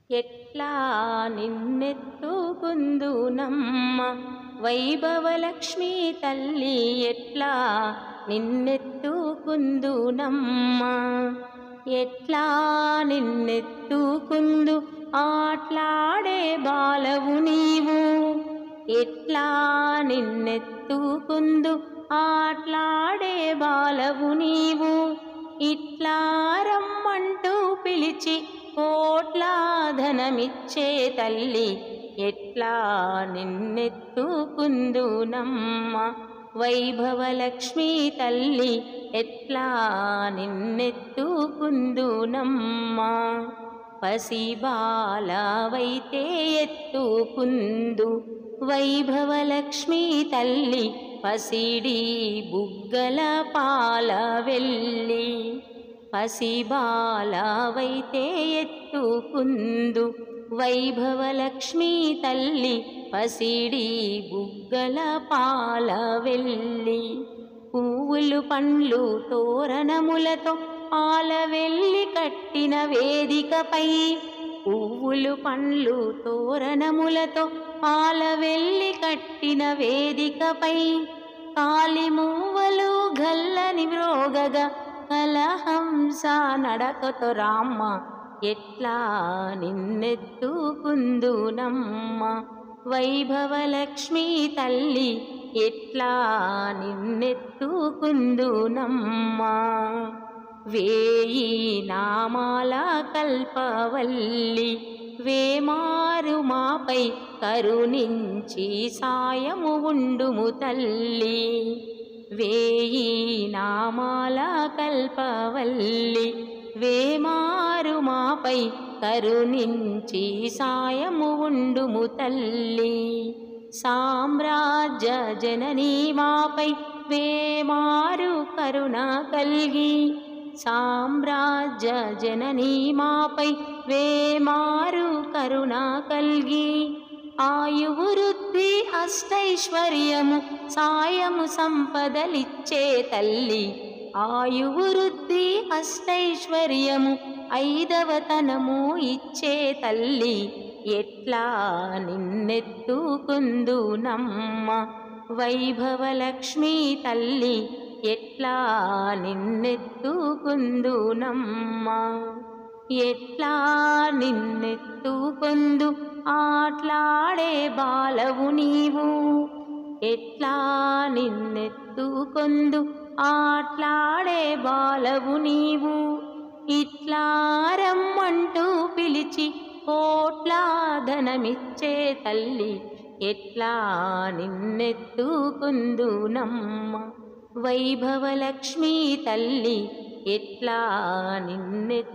ఎట్లా నిన్నెత్తుకుందునమ్మ వైభవలక్ష్మీ తల్లి ఎట్లా నిన్నెత్తుకుందునమ్మ ఎట్లా నిన్నెత్తుకుందు ఆట్లాడే బాలవు నీవు ఎట్లా నిన్నెత్తుకుందు ఆట్లాడే బాలవు నీవు ఇట్లా రమ్మంటూ పిలిచి కోట్ల ధనమిచ్చే తల్లి ఎట్లా నిన్నెత్తుకుందునమ్మ వైభవలక్ష్మీ తల్లి ఎట్లా నిన్నెత్తుకుందునమ్మ పసిబాలవైతే ఎత్తుకుందు వైభవలక్ష్మీ తల్లి పసిడి బుగ్గల పాల వెళ్ళి పసిబాలవైతే ఎత్తుకుందు వైభవలక్ష్మీ తల్లి పసిడి బుగ్గల పాల వెళ్ళి పువ్వులు పండ్లు తోరణములతో పాల వెళ్ళి కట్టిన వేదికపై పువ్వులు పండ్లు తోరణములతో పాల వెళ్ళి కట్టిన వేదికపై కాలిమూవలు గల్లని మ్రోగగా కలహంస నడకతో రామ్మ ఎట్లా నిన్నెత్తుకుందునమ్మ వైభవలక్ష్మీ తల్లి ఎట్లా నిన్నెత్తుకుందునమ్మ వేయి నామాల కల్పవల్లి వేమారు మాపై కరుణించి సాయము ఉండుము తల్లి వేయి నామాల కల్పవల్లి వేమారు మాపై కరుణించి సాయము ఉండుము తల్లి సామ్రాజ్య జననీ మాపై వేమారు కరుణ కల్గి సామ్రాజ్య జననీ మాపై వేమారు కరుణ కల్గి ఆయువృద్ధి అష్టైశ్వర్యము సాయము సంపదలిచ్చే తల్లి ఆయువృద్ధి అష్టైశ్వర్యము ఐదవతనము ఇచ్చే తల్లి ఎట్లా నిన్నెత్తుకుందునమ్మ వైభవలక్ష్మీ తల్లి ఎట్లా నిన్నెత్తుకుందునమ్మ ఎట్లా నిన్నెత్తుకుందు ఆట్లాడే బాలవు నీవు ఎట్లా నిన్నెత్తుకుందు ఆట్లాడే బాలవు నీవు ఇట్లా రమ్మంటూ పిలిచి కోట్ల ధనమిచ్చే తల్లి ఎట్లా నిన్నెత్తుకుందునమ్మ వైభవలక్ష్మీ తల్లి ఎట్లా నిన్నెత్తుకుందునమ్మ